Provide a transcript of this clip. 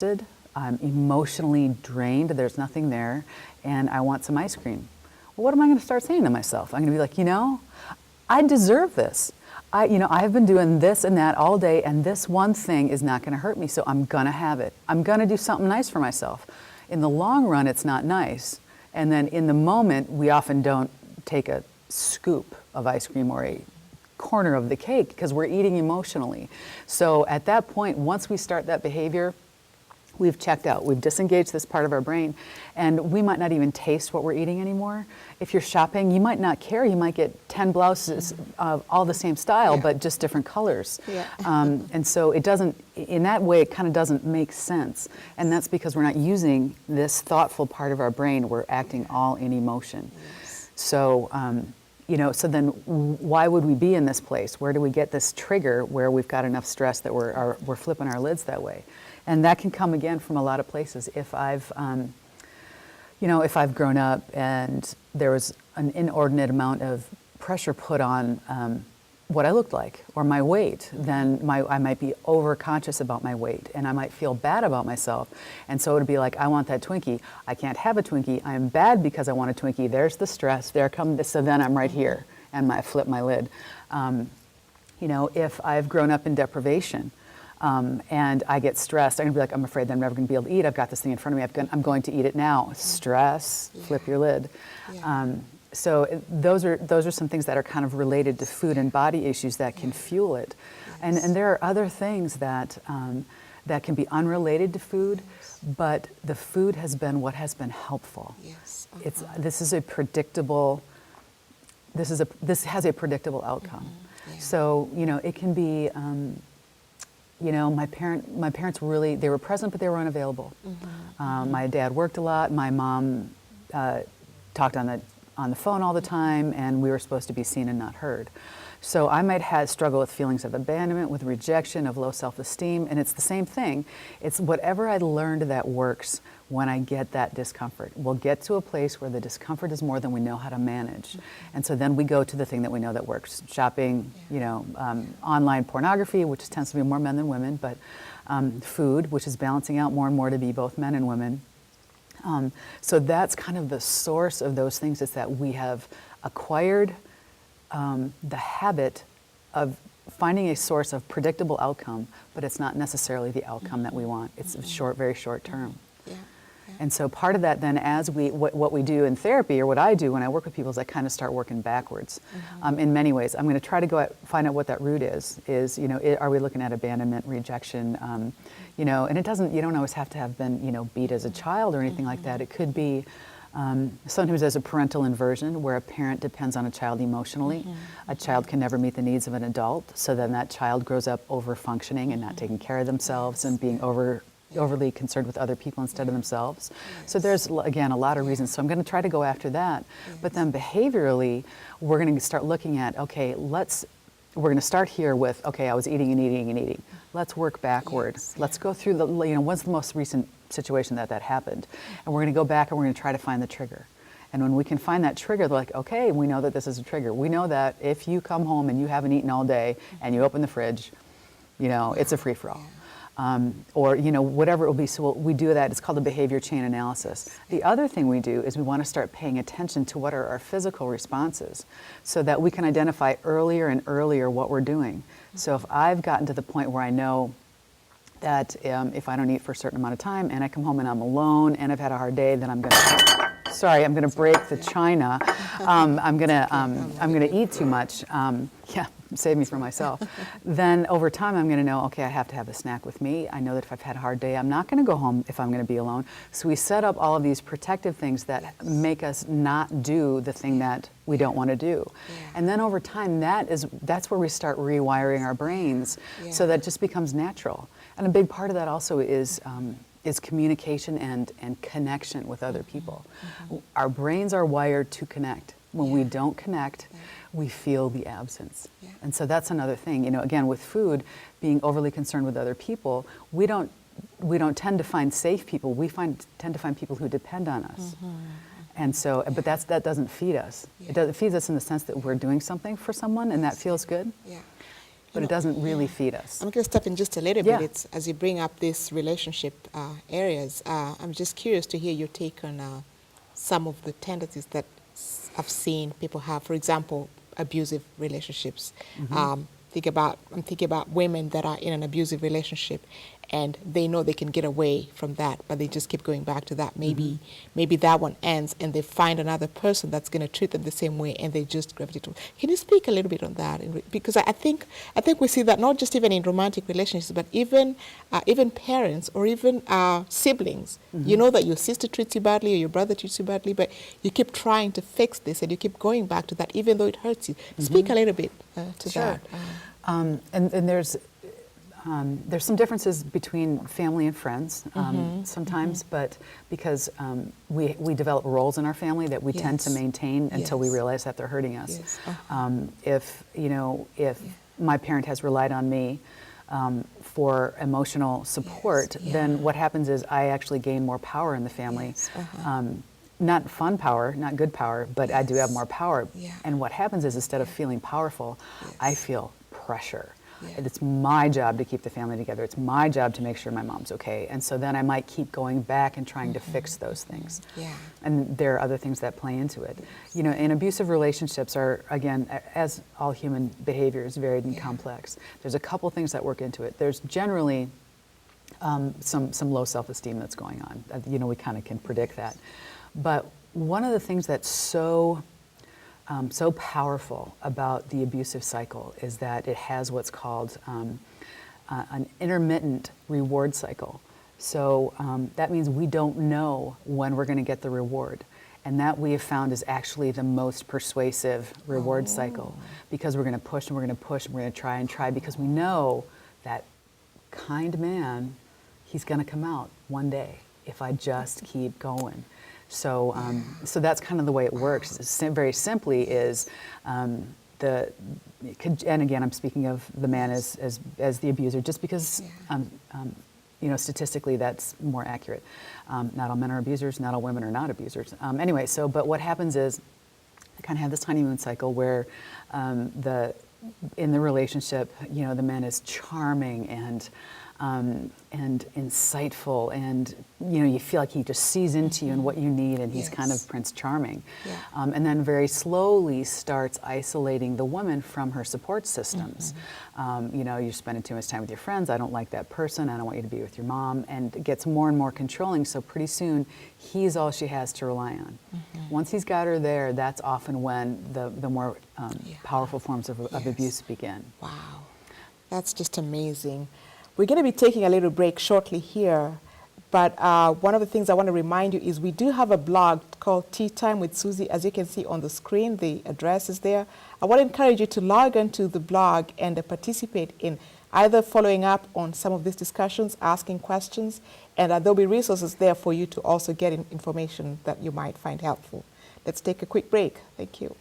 exhausted, I'm emotionally drained, there's nothing there, and I want some ice cream. Well, what am I going to start saying to myself? I'm going to be like, you know, I deserve this. I've been doing this and that all day, and this one thing is not going to hurt me, so I'm going to have it. I'm going to do something nice for myself. In the long run, it's not nice. And then in the moment, we often don't take a scoop of ice cream or a corner of the cake because we're eating emotionally. So at that point, once we start that behavior, we've checked out. We've disengaged this part of our brain, and we might not even taste what we're eating anymore. If you're shopping, you might not care. You might get 10 blouses of all the same style, but just different colors. Yeah. And so it doesn't, in that way, it kind of doesn't make sense. And that's because we're not using this thoughtful part of our brain. We're acting all in emotion. Yes. So, so then why would we be in this place? Where do we get this trigger where we've got enough stress that we're flipping our lids that way? And that can come again from a lot of places. If I've grown up and there was an inordinate amount of pressure put on what I looked like or my weight, then I might be overconscious about my weight and I might feel bad about myself. And so it would be like, I want that Twinkie. I can't have a Twinkie. I'm bad because I want a Twinkie. There's the stress. There come this. So then I'm right here and I flip my lid. If I've grown up in deprivation, and I get stressed, I'm going to be like, I'm afraid that I'm never going to be able to eat. I've got this thing in front of me. I'm going to eat it now. Stress, flip your lid. So those are some things that are kind of related to food and body issues that can fuel it. And there are other things that can be unrelated to food, but the food has been what has been helpful. Yes. This has a predictable outcome. So it can be. My parents really, they were present, but they were unavailable. My dad worked a lot. My mom talked on the phone all the time, and we were supposed to be seen and not heard. So I might struggle with feelings of abandonment, with rejection, of low self-esteem, and it's the same thing. It's whatever I learned that works when I get that discomfort. We'll get to a place where the discomfort is more than we know how to manage. And so then we go to the thing that we know that works. Shopping, online pornography, which tends to be more men than women, but food, which is balancing out more and more to be both men and women. So that's kind of the source of those things, is that we have acquired the habit of finding a source of predictable outcome, but it's not necessarily the outcome that we want. It's very short term. And so part of that then, as what we do in therapy, or what I do when I work with people, is I kind of start working backwards. In many ways, I'm going to try to find out what that root is, are we looking at abandonment, rejection, and it doesn't, you don't always have to have been, beat as a child or anything like that. It could be, sometimes there's a parental inversion where a parent depends on a child emotionally. A child can never meet the needs of an adult, so then that child grows up over-functioning and not taking care of themselves and being overly concerned with other people instead of themselves. So there's, again, a lot of reasons. So I'm going to try to go after that. But then behaviorally, we're going to start looking at, we're going to start here with, I was eating and eating and eating. Let's work backward. Let's go through what's the most recent situation that happened? And we're going to go back and we're going to try to find the trigger. And when we can find that trigger, they're like, okay, we know that this is a trigger. We know that if you come home and you haven't eaten all day and you open the fridge, it's a free-for-all. Or whatever it will be. So we do that. It's called a behavior chain analysis. The other thing we do is we want to start paying attention to what are our physical responses, so that we can identify earlier and earlier what we're doing. So if I've gotten to the point where I know that if I don't eat for a certain amount of time and I come home and I'm alone and I've had a hard day, then I'm going to break the china. I'm going to eat too much. Save me from myself. Then over time, I'm going to know, I have to have a snack with me. I know that if I've had a hard day, I'm not going to go home if I'm going to be alone. So we set up all of these protective things that make us not do the thing that we don't want to do. And then over time, that's where we start rewiring our brains, so that it just becomes natural. And a big part of that also is communication and connection with other people. Our brains are wired to connect. When we don't connect, we feel the absence. And so that's another thing. Again, with food, being overly concerned with other people, we don't tend to find safe people. We tend to find people who depend on us. And so, but that doesn't feed us. It feeds us in the sense that we're doing something for someone, and that feels good. but it doesn't really feed us. I'm going to step in just a little bit. It's, as you bring up these relationship areas, I'm just curious to hear your take on some of the tendencies that I've seen people have. For example, abusive relationships. I'm thinking about women that are in an abusive relationship and they know they can get away from that, but they just keep going back to that. Maybe that one ends and they find another person that's going to treat them the same way, and they just gravitate to. Can you speak a little bit on that? Because I think we see that not just even in romantic relationships, but even parents or even siblings. You know that your sister treats you badly or your brother treats you badly, but you keep trying to fix this and you keep going back to that even though it hurts you. Speak a little bit to that. And there's some differences between family and friends sometimes, but because we develop roles in our family that we tend to maintain until we realize that they're hurting us. If my parent has relied on me for emotional support, then what happens is I actually gain more power in the family. Not fun power, not good power, but I do have more power. And what happens is, instead of feeling powerful, I feel pressure. And it's my job to keep the family together. It's my job to make sure my mom's okay. And so then I might keep going back and trying to fix those things. And there are other things that play into it. You know, and abusive relationships are, again, as all human behavior is varied and complex. There's a couple things that work into it. There's generally some low self-esteem that's going on. You know, we kind of can predict that. But one of the things that's so powerful about the abusive cycle is that it has what's called an intermittent reward cycle. So that means we don't know when we're going to get the reward. And that we have found is actually the most persuasive reward cycle, because we're going to push and we're going to push and we're going to try and try, because we know that kind man, he's going to come out one day if I just keep going. So, so that's kind of the way it works. Very simply is and again, I'm speaking of the man as the abuser, just because you know, statistically that's more accurate. Not all men are abusers, not all women are not abusers. Anyway, so but what happens is I kind of have this honeymoon cycle where in the relationship, you know, the man is charming and insightful, and you know, you feel like he just sees into you and what you need, and he's kind of Prince Charming. And then very slowly starts isolating the woman from her support systems. You know, you're spending too much time with your friends, I don't like that person, I don't want you to be with your mom, and it gets more and more controlling, so pretty soon he's all she has to rely on. Once he's got her there, that's often when the more powerful forms of abuse begin. Wow, that's just amazing. We're going to be taking a little break shortly here, but one of the things I want to remind you is we do have a blog called Tea Time with Susie. As you can see on the screen, the address is there. I want to encourage you to log into the blog and participate in either following up on some of these discussions, asking questions, and there'll be resources there for you to also get information that you might find helpful. Let's take a quick break. Thank you.